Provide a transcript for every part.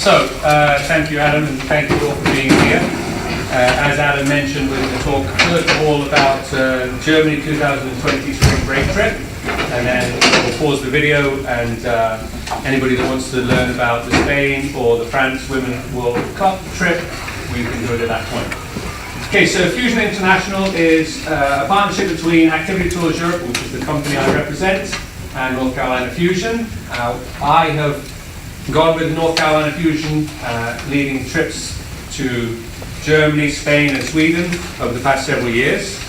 Thank you, Adam, and thank you all for being here. As Adam mentioned, we're going to talk first of all about Germany 2020 spring break trip, and then we'll pause the video, and anybody that wants to learn about the Spain or the France Women's World Cup trip, we can do it at that point. Okay, so Fusion International is a partnership between Activity Tours Europe, which is the company I represent, and North Carolina Fusion. I have gone with North Carolina Fusion, leading trips to Germany, Spain and Sweden over the past several years,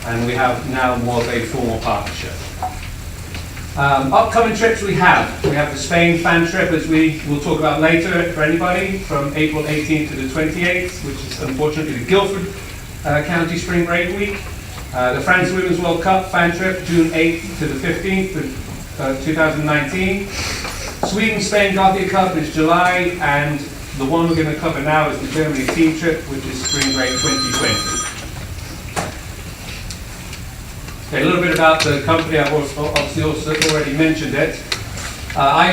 and we have now more of a formal partnership. Upcoming trips we have the Spain fan trip, as we will talk about later for anybody, from April 18th to the 28th, which is unfortunately the Guilford County Spring Break Week. The France Women's World Cup fan trip, June 8th to the 15th of 2019. Sweden Spain Gothia Cup is July, and the one we're going to cover now is the Germany team trip, which is Spring Break 2020. Okay, a little bit about the company. I've obviously also already mentioned it. I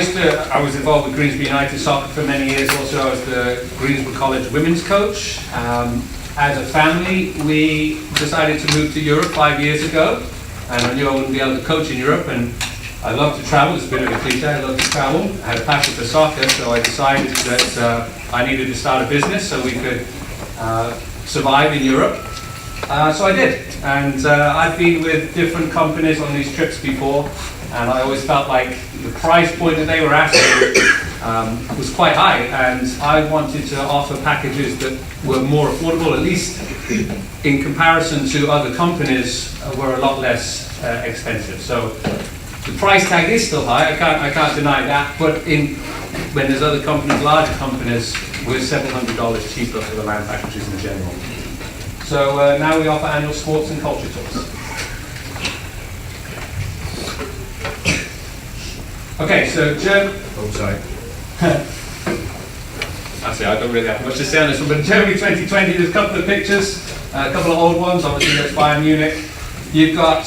was involved with Greensboro United Soccer for many years. Also, I was the Greensboro College women's coach. As a family, we decided to move to Europe 5 years ago, and I knew I wouldn't be able to coach in Europe, and I love to travel. It's a bit of a cliche. I love to travel. I had a passion for soccer, so I decided that I needed to start a business so we could survive in Europe. So I did, and I've been with different companies on these trips before, and I always felt like the price point that they were asking was quite high, and I wanted to offer packages that were more affordable, at least in comparison to other companies, were a lot less expensive. So the price tag is still high, I can't deny that, but when there's other companies, larger companies, we're several $100s cheaper for the land packages in general. So now we offer annual sports and culture tours. Okay, so Actually, I don't really have much to say on this one, but Germany 2020, there's a couple of pictures, a couple of old ones, obviously that's Bayern Munich. You've got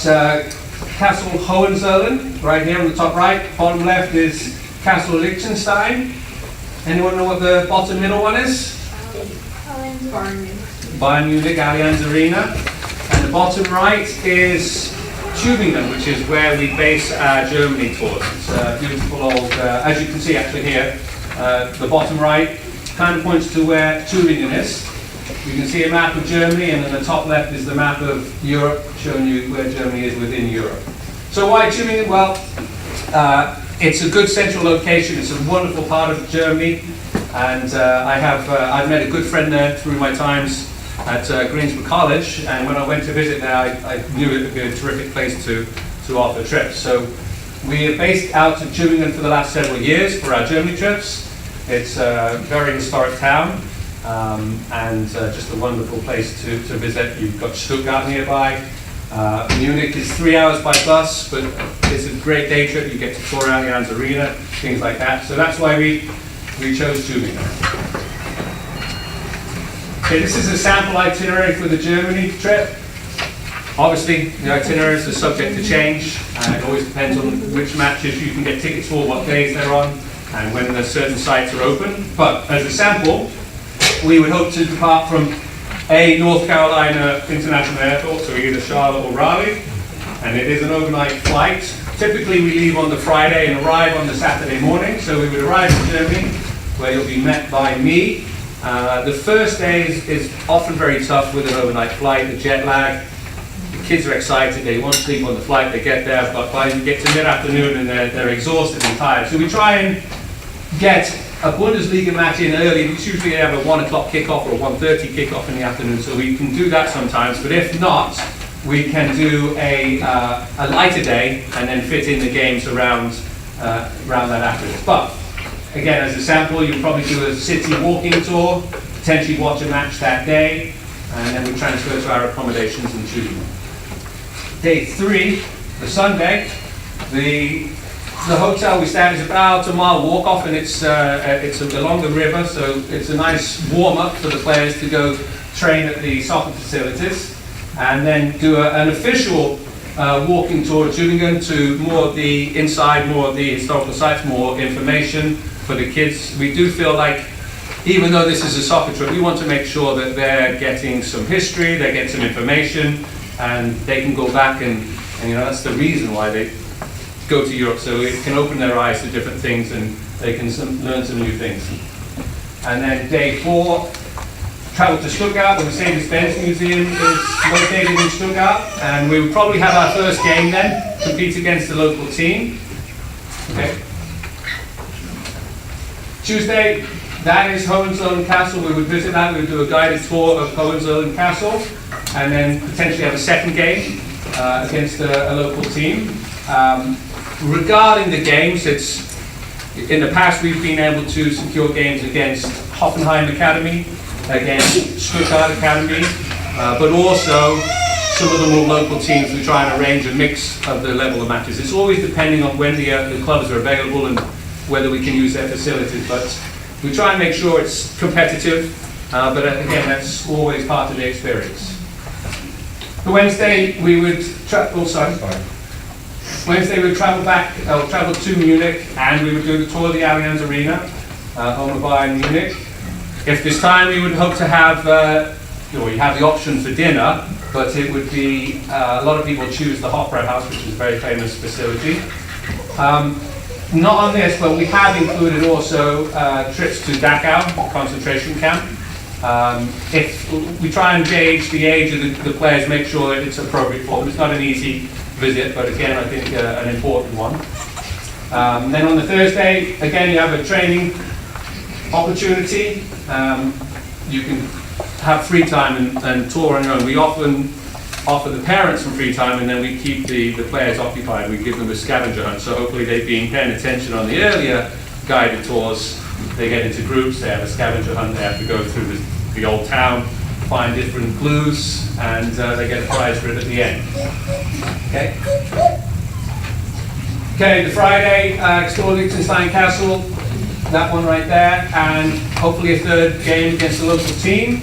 Castle Hohenzollern, right here on the top right. Bottom left is Castle Liechtenstein. Anyone know what the bottom middle one is? Bayern Munich, Allianz Arena. And the bottom right is Tübingen, which is where we base our Germany tours. It's a beautiful old, as you can see actually here, the bottom right kind of points to where Tübingen is. You can see a map of Germany, and then the top left is the map of Europe, showing you where Germany is within Europe. So why Tübingen? Well, it's a good central location. It's a wonderful part of Germany, and I've met a good friend there through my times at Greensboro College, and when I went to visit there, I knew it would be a terrific place to offer trips. So we are based out of Tübingen for the last several years for our Germany trips. It's a very historic town, and just a wonderful place to visit. You've got Stuttgart nearby. Munich is 3 hours by bus, but it's a great day trip. You get to tour Allianz Arena, things like that. So that's why we chose Tübingen. Okay, this is a sample itinerary for the Germany trip. Obviously, the itineraries are subject to change, and it always depends on which matches you can get tickets for, what days they're on, and when the certain sites are open. But as a sample, we would hope to depart from North Carolina International Airport, so either Charlotte or Raleigh, and it is an overnight flight. Typically, we leave on the Friday and arrive on the Saturday morning, so we would arrive in Germany, where you'll be met by me. The first day is often very tough with an overnight flight, the jet lag. The kids are excited, they want to sleep on the flight, they get there, but by you get to mid-afternoon and they're exhausted and tired. So we try and get a Bundesliga match in early. It's usually have a 1 o'clock kickoff or a 1:30 kickoff in the afternoon, so we can do that sometimes. But if not, we can do a lighter day and then fit in the games around that afterwards. But again, as a sample, you'll probably do a city walking tour, potentially watch a match that day, and then we transfer to our accommodations in Tübingen. Day 3, the Sunday, the hotel we stay at is about a mile walk off, and it's along the river, so it's a nice warm up for the players to go train at the soccer facilities, and then do an official walking tour of Tübingen to more of the inside, more of the historical sites, more information for the kids. We do feel like even though this is a soccer trip, we want to make sure that they're getting some history, they get some information, and they can go back and that's the reason why they go to Europe, so it can open their eyes to different things and they can learn some new things. And then day 4, travel to Stuttgart. The Mercedes-Benz Museum is located in Stuttgart, and we will probably have our first game then, compete against the local team. Okay. Tuesday, that is Hohenzollern Castle. We would visit that. We would do a guided tour of Hohenzollern Castle, and then potentially have a second game against a local team. Regarding the games, in the past we've been able to secure games against Hoffenheim Academy, against Stuttgart Academy, but also some of the more local teams. We try and arrange a mix of the level of matches. It's always depending on when the clubs are available and whether we can use their facilities, but we try and make sure it's competitive, but again, that's always part of the experience. The Wednesday we would Wednesday we would travel to Munich, and we would do the tour of the Allianz Arena, home of Bayern Munich. If there's time, we would hope to have, you have the option for dinner, but it would be, a lot of people choose the Hofbrauhaus, which is a very famous facility. Not on this, but we have included also trips to Dachau, concentration camp. If we try and gauge the age of the players, make sure that it's appropriate for them. It's not an easy visit, but again, I think an important one. Then on the Thursday, again, you have a training opportunity. You can have free time and tour on your own. We often offer the parents some free time, and then we keep the players occupied. We give them a scavenger hunt, so hopefully they've been paying attention on the earlier guided tours. They get into groups, they have a scavenger hunt, they have to go through the old town, find different clues, and they get a prize for it at the end. Okay? Okay, the Friday, explore Liechtenstein Castle, that one right there, and hopefully a third game against the local team.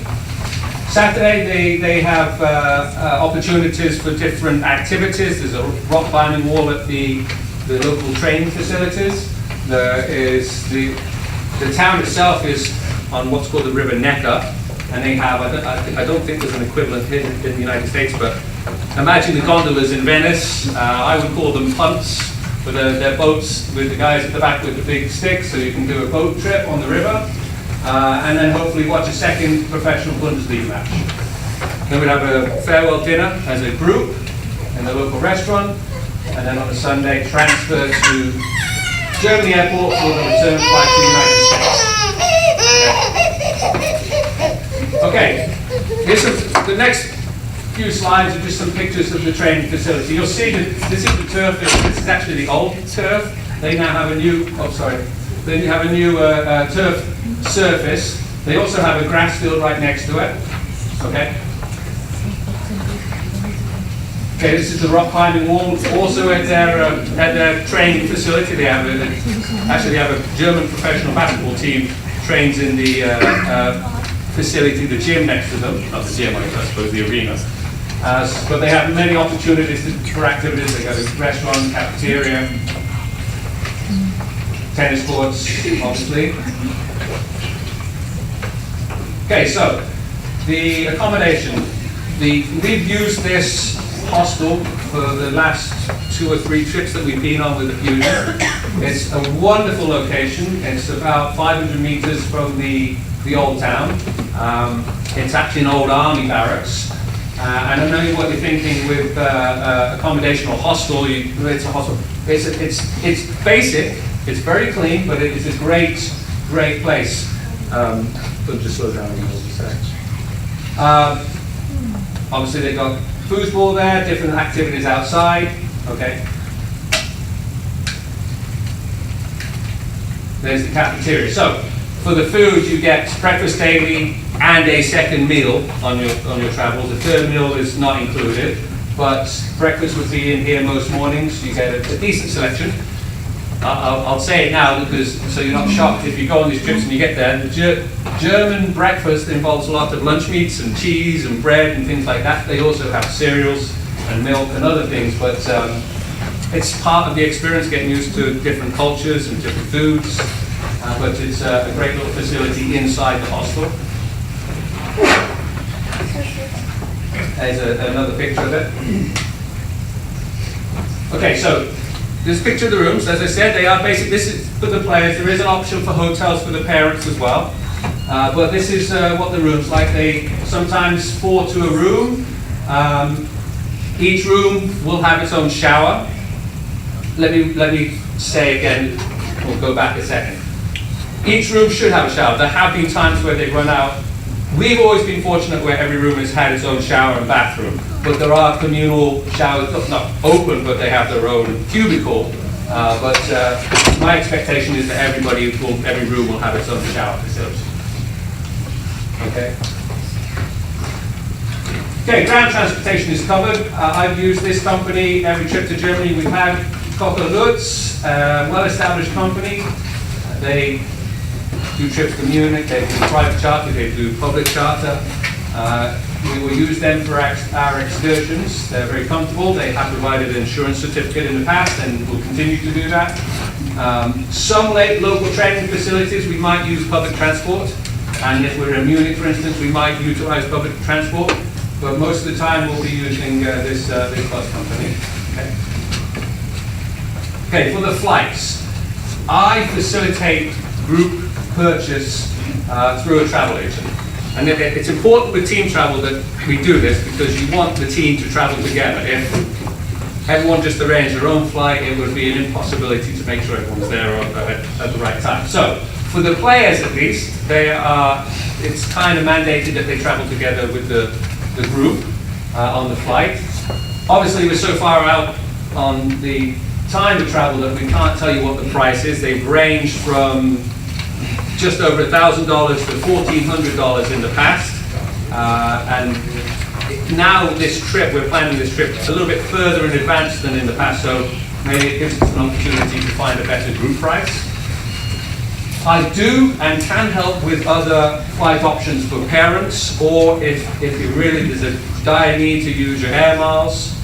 Saturday, they have opportunities for different activities. There's a rock climbing wall at the local training facilities. There is the town itself is on what's called the River Neckar, and they have, I don't think there's an equivalent here in the United States, but imagine the gondolas in Venice. I would call them punts, but they're boats with the guys at the back with the big sticks, so you can do a boat trip on the river, and then hopefully watch a second professional Bundesliga match. Then we'd have a farewell dinner as a group in the local restaurant, and then on a Sunday transfer to Germany Airport for the return flight to the United States. Okay, the next few slides are just some pictures of the training facility. You'll see that this is the turf. This is actually the old turf. They now have a new. They have a new turf surface. They also have a grass field right next to it. Okay. Okay, this is the rock climbing wall. Also at their training facility, they have a German professional basketball team trains in the facility, the gym next to them. Not the gym, I suppose, the arena. But they have many opportunities for activities. They got a restaurant, cafeteria, tennis courts, obviously. Okay, so the accommodation. We've used this hostel for the last 2 or 3 trips that we've been on with the Fusion. It's a wonderful location. It's about 500 meters from the old town. It's actually an old army barracks. And I know what you're thinking with accommodation or hostel. It's a hostel. It's basic. It's very clean, but it is a great place. But just slow down a little sec. Obviously, they've got foosball there, different activities outside. Okay. There's the cafeteria. So, for the food, you get breakfast daily and a second meal on your travels. The third meal is not included, but breakfast would be in here most mornings. You get a decent selection. I'll say it now because so you're not shocked if you go on these trips and you get there. The German breakfast involves a lot of lunch meats and cheese and bread and things like that. They also have cereals and milk and other things, but it's part of the experience getting used to different cultures and different foods. but it's a great little facility inside the hostel. There's another picture of it. Okay, so this picture of the rooms, as I said, they are basic. This is for the players. There is an option for hotels for the parents as well. But this is what the room's like. They sometimes 4 to a room. Each room will have its own shower. Let me say again, we'll go back a second. Each room should have a shower. There have been times where they've run out. We've always been fortunate where every room has had its own shower and bathroom. But there are communal showers, not open, but they have their own cubicle. But my expectation is that every room will have its own shower facility. Okay. Okay, ground transportation is covered. I've used this company every trip to Germany we've had. Kocher Lutz, well-established company. They do trips to Munich, they do private charter, they do public charter. We will use them for our excursions. They're very comfortable. They have provided an insurance certificate in the past and will continue to do that. Some local training facilities, we might use public transport. And if we're in Munich, for instance, we might utilize public transport. But most of the time we'll be using this bus company. Okay, for the flights, I facilitate group purchase through a travel agent. And it's important with team travel that we do this because you want the team to travel together. If everyone just arranged their own flight, it would be an impossibility to make sure everyone's there at the right time. So, for the players at least, it's kind of mandated that they travel together with the group on the flight. Obviously, we're so far out on the time of travel that we can't tell you what the price is. They've ranged from just over $1,000 to $1,400 in the past. And now this trip, we're planning this trip a little bit further in advance than in the past, so maybe it gives us an opportunity to find a better group price. I do and can help with other flight options for parents, or if there's a dire need to use your air miles.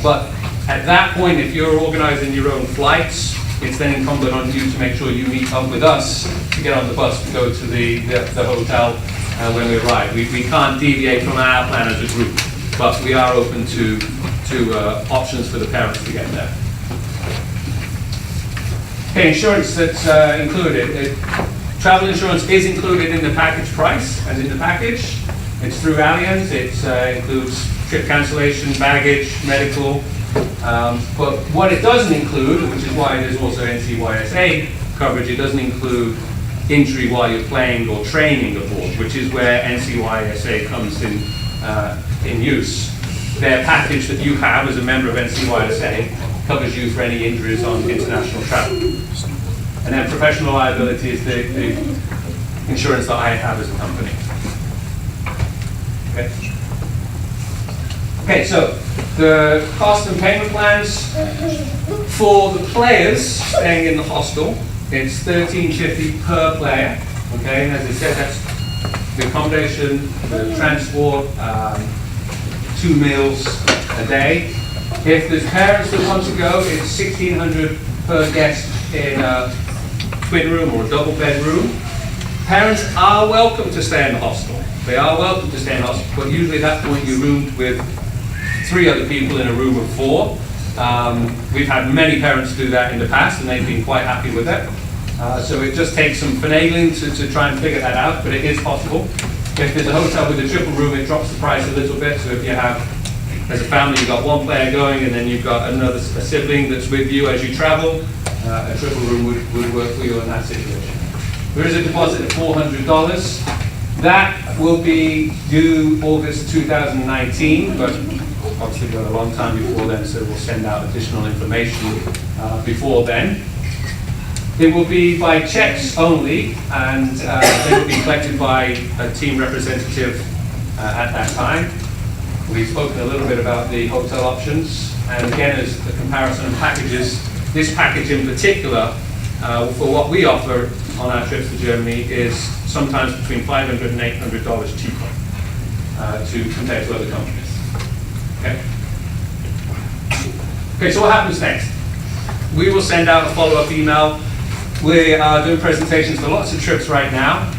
But at that point, if you're organizing your own flights, it's then incumbent on you to make sure you meet up with us to get on the bus to go to the hotel when we arrive. We can't deviate from our plan as a group, but we are open to options for the parents to get there. Okay, insurance that's included. Travel insurance is included in the package price and in the package. It's through Allianz. It includes trip cancellation, baggage, medical. But what it doesn't include, which is why there's also NCYSA coverage, it doesn't include injury while you're playing or training aboard, which is where NCYSA comes in use. Their package that you have as a member of NCYSA covers you for any injuries on international travel. And then professional liability is the insurance that I have as a company. Okay. Okay, so the cost and payment plans for the players staying in the hostel, it's $13.50 per player. Okay, and as I said, that's the accommodation, the transport, 2 meals a day. If there's parents that want to go, it's $1,600 per guest in a twin room or a double bedroom. Parents are welcome to stay in the hostel. They are welcome to stay in the hostel, but usually at that point you're roomed with 3 other people in a room of 4. We've had many parents do that in the past and they've been quite happy with it. So it just takes some finagling to try and figure that out, but it is possible. If there's a hotel with a triple room, it drops the price a little bit. So if you have, as a family, you've got 1 player going and then you've got a sibling that's with you as you travel, a triple room would work for you in that situation. There is a deposit of $400. That will be due August 2019, but obviously we've got a long time before then, so we'll send out additional information before then. It will be by checks only, and they will be collected by a team representative at that time. We've spoken a little bit about the hotel options, and again, as a comparison of packages, this package in particular, for what we offer on our trips to Germany, is sometimes between $500 and $800 cheaper compared to other companies. Okay. Okay, so what happens next? We will send out a follow-up email We are doing presentations for lots of trips right now,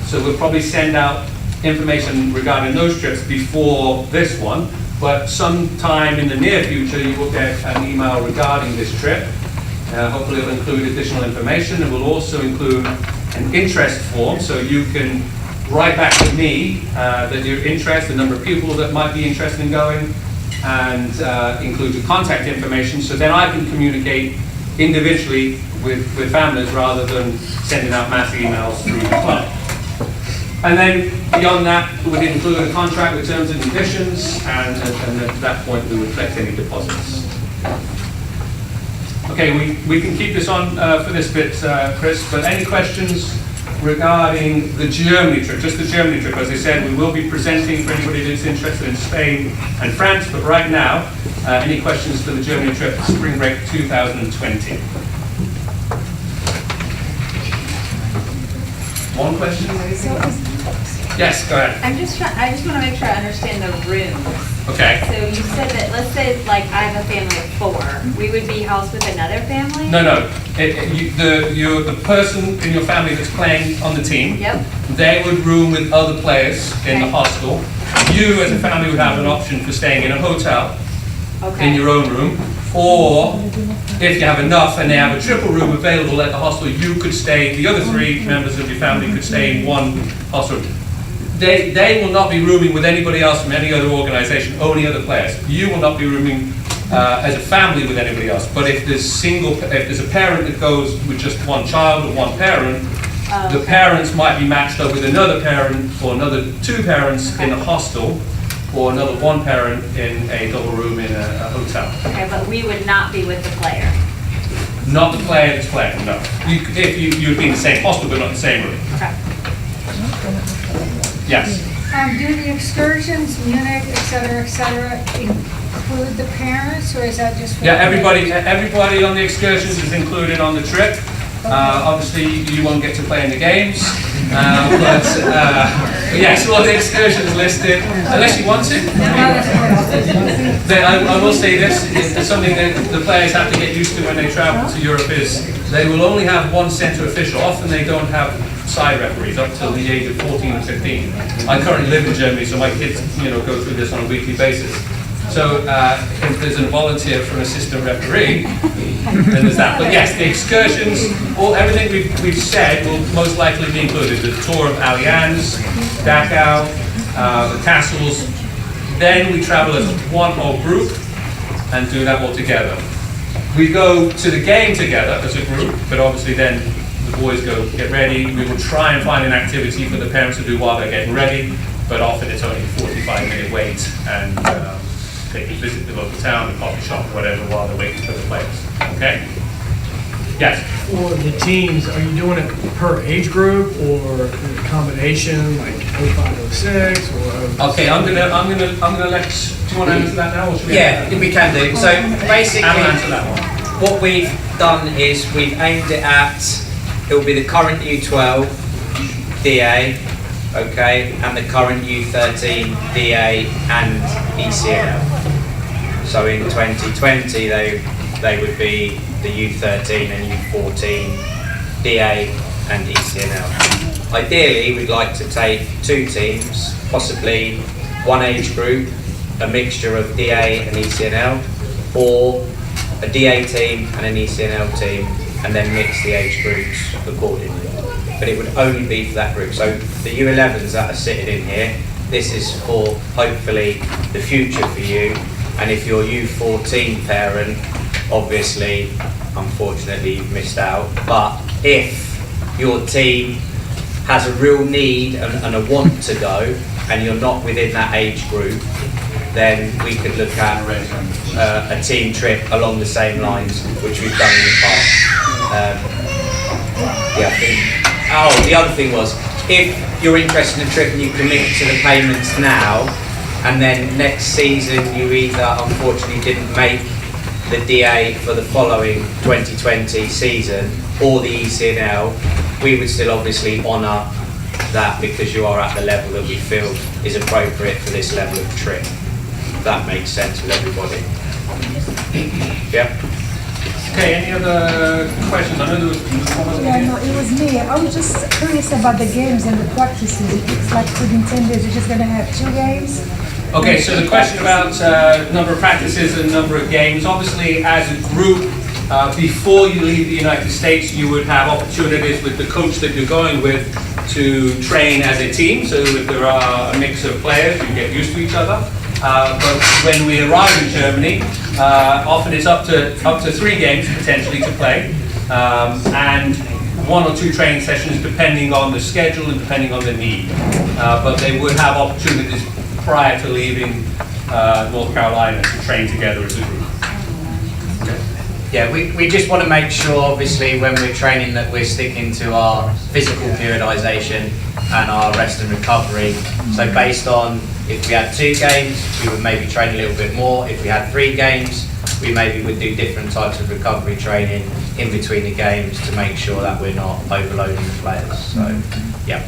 so we'll probably send out information regarding those trips before this one, but sometime in the near future you will get an email regarding this trip. Hopefully it'll include additional information. It will also include an interest form, so you can write back to me that your interest, the number of people that might be interested in going, and include your contact information, so then I can communicate individually with families rather than sending out mass emails through the club. And then beyond that, we would include a contract with terms and conditions, and at that point we would collect any deposits. Okay, we can keep this on for this bit, Chris, but any questions regarding the Germany trip, just the Germany trip? As I said, we will be presenting for anybody that's interested in Spain and France, but right now, any questions for the Germany trip, spring break 2020? One question? Yes, go ahead. I just want to make sure I understand the rooms. Okay. So you said that, let's say, like, I have a family of 4. We would be housed with another family? No. The person in your family that's playing on the team, Yep. they would room with other players in the Okay. hostel. You, as a family, would have an option for staying in a hotel Okay. in your own room, or if you have enough and they have a triple room available at the hostel, you could stay, the other 3 members of your family could stay in one hostel. They will not be rooming with anybody else from any other organization, only other players. You will not be rooming as a family with anybody else. But if there's a parent that goes with just one child or one parent, the parents might be matched up with another parent or another 2 parents in a hostel, or another 1 parent in a double room in a hotel. Okay, but we would not be with the player. Not the player that's playing, no. You would be in the same hostel, but not in the same room. Okay. Yes. Do the excursions, Munich, et cetera, include the parents, or is that just for? Yeah, everybody on the excursions is included on the trip. Obviously, you won't get to play in the games, but yes, all the excursions listed, unless you want to. I will say this, it's something that the players have to get used to when they travel to Europe, is they will only have one centre official. Often they don't have side referees up till the age of 14 or 15. I currently live in Germany, so my kids, go through this on a weekly basis. So if there's a volunteer for an assistant referee, then there's that. But yes, the excursions, everything we've said will most likely be included. The tour of Allianz, Dachau, the castles. Then we travel as one whole group and do that all together. We go to the game together as a group, but obviously then the boys go get ready. We will try and find an activity for the parents to do while they're getting ready, but often it's only a 45-minute wait, and they can visit the local town, the coffee shop, whatever, while they're waiting for the players. Okay? Yes? For the teams, are you doing it per age group or in a combination, like 05, 06, or? Okay, I'm gonna let. Do you want to answer that now, or should we? Yeah, we can do. So basically, I'll answer that one. what we've done is we've aimed it at, it will be the current U12 DA, okay, and the current U13 DA and ECNL. So in 2020, they would be the U13 and U14 DA and ECNL. Ideally, we'd like to take 2 teams, possibly 1 age group, a mixture of DA and ECNL, or a DA team and an ECNL team, and then mix the age groups accordingly. But it would only be for that group. So the U11s that are sitting in here, this is for hopefully the future for you. And if you're U14 parent, obviously, unfortunately, you've missed out. But if your team has a real need and a want to go, and you're not within that age group, then we could look at a team trip along the same lines, which we've done in the past. The other thing was, if you're interested in the trip and you commit to the payments now, and then next season you either unfortunately didn't make the DA for the following 2020 season or the ECNL, we would still obviously honour that because you are at the level that we feel is appropriate for this level of trip. If that makes sense with everybody. Yeah? Okay, any other questions? I know there was one over Yeah, here. no, it was me. I was just curious about the games and the practices. It's like within 10 days, you're just gonna have 2 games? Okay, so the question about number of practices and number of games, obviously as a group, before you leave the United States, you would have opportunities with the coach that you're going with to train as a team. So if there are a mix of players, you get used to each other. But when we arrive in Germany, often it's up to 3 games potentially to play, and 1 or 2 training sessions depending on the schedule and depending on the need. But they would have opportunities prior to leaving North Carolina to train together as a group. Yeah, we just want to make sure, obviously, when we're training that we're sticking to our physical periodisation and our rest and recovery. So based on if we had 2 games, we would maybe train a little bit more. If we had 3 games, we maybe would do different types of recovery training in between the games to make sure that we're not overloading the players. So, yeah.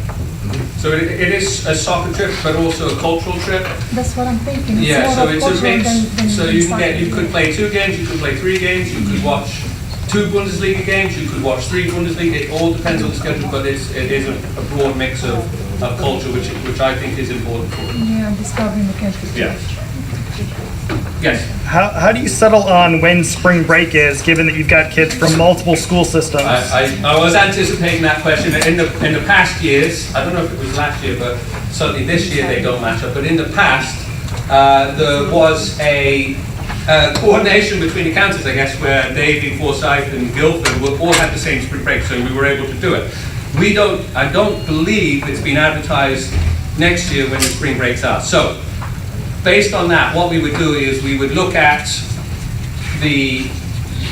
So it is a soccer trip, but also a cultural trip. That's what I'm thinking. Yeah, more so of it's a cultural mix. than So you soccer. could play 2 games, you could play 3 games, you could watch 2 Bundesliga games, you could watch 3 Bundesliga. It all depends on the schedule, but it is a broad mix of culture, which I think is important for it. Yeah, discovering the country. Yeah. Yes. How do you settle on when spring break is, given that you've got kids from multiple school systems? I was anticipating that question. In the past years, I don't know if it was last year, but certainly this year they don't match up. But in the past, there was a coordination between the counties, I guess, where Davie, Forsyth, and Guildford all had the same spring break, so we were able to do it. I don't believe it's been advertised next year when the spring breaks are. So, based on that, what we would do is we would look at the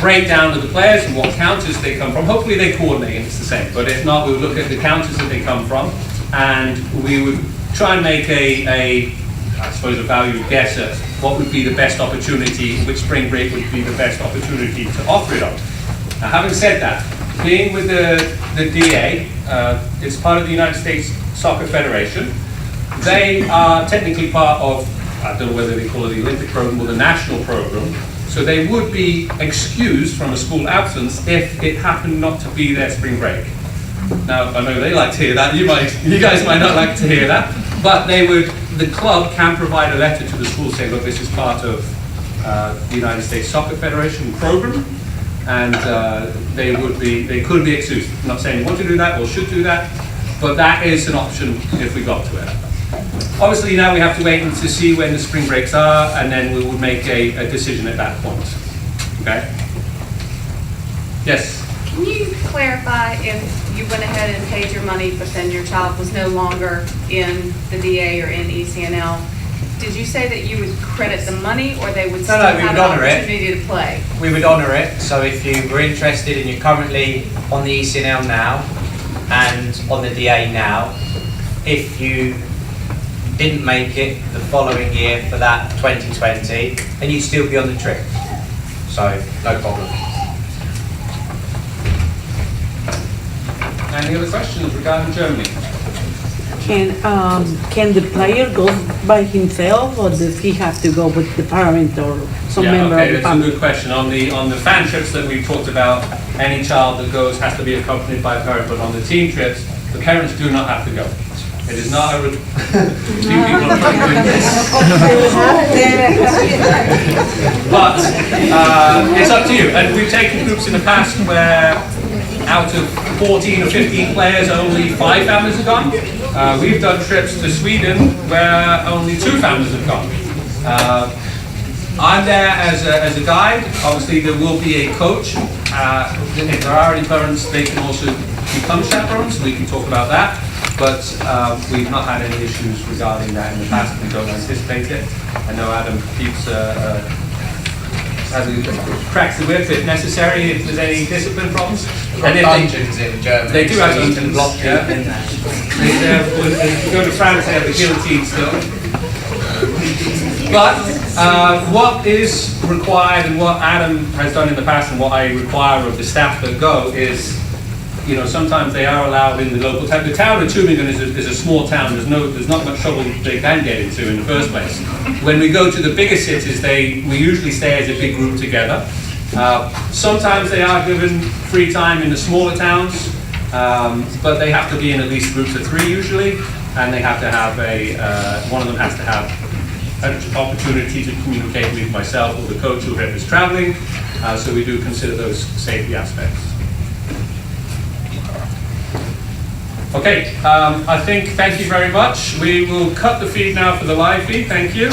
breakdown of the players and what counties they come from. Hopefully they coordinate and it's the same, but if not, we would look at the counties that they come from, and we would try and make I suppose, a value guess at what would be the best opportunity, which spring break would be the best opportunity to offer it on. Now, having said that, being with the DA, it's part of the United States Soccer Federation. They are technically part of, I don't know whether they call it the Olympic program or the national program, so they would be excused from a school absence if it happened not to be their spring break. Now, I know they like to hear that, you guys might not like to hear that, but the club can provide a letter to the school saying, look, this is part of the United States Soccer Federation program, and they could be excused. I'm not saying they want to do that or should do that, but that is an option if we got to it. Obviously now we have to wait and to see when the spring breaks are, and then we will make a decision at that point. Okay? Yes? Can you clarify if you went ahead and paid your money, but then your child was no longer in the DA or in ECNL? Did you say that you would credit the money, or they would still we have would an honour it. opportunity to play? We would honour it. So if you were interested and you're currently on the ECNL now and on the DA now, if you didn't make it the following year for that 2020, then you'd still be on the trip. So, no problem. Any other questions regarding Germany? Can the player go by himself, or does he have to go with the parent or some member of the That's a family? good question. On the fan trips that we've talked about, any child that goes has to be accompanied by a parent, but on the team trips, the parents do not have to go. It is not a... Few people are trying to do this. But it's up to you. And we've taken groups in the past where out of 14 or 15 players, only 5 families have gone. We've done trips to Sweden where only 2 families have gone. I'm there as a guide. Obviously, there will be a coach. If there are any parents, they can also become chaperones. We can talk about that. But we've not had any issues regarding that in the past. We don't anticipate it. I know Adam keeps cracks the whip if necessary, if there's any discipline problems. And dungeons in Germany. They do have so you can dungeons, block yeah. people in there. If you go to France, they have the guillotine still. But what is required, and what Adam has done in the past, and what I require of the staff that go is, you know, sometimes they are allowed in the local town. The town of Tübingen is a small town. There's not much trouble they can get into in the first place. When we go to the bigger cities, we usually stay as a big group together. Sometimes they are given free time in the smaller towns, but they have to be in at least groups of 3 usually, and they have to have one of them has to have an opportunity to communicate with myself or the coach who is traveling, so we do consider those safety aspects. Okay, thank you very much. We will cut the feed now for the live feed, thank you.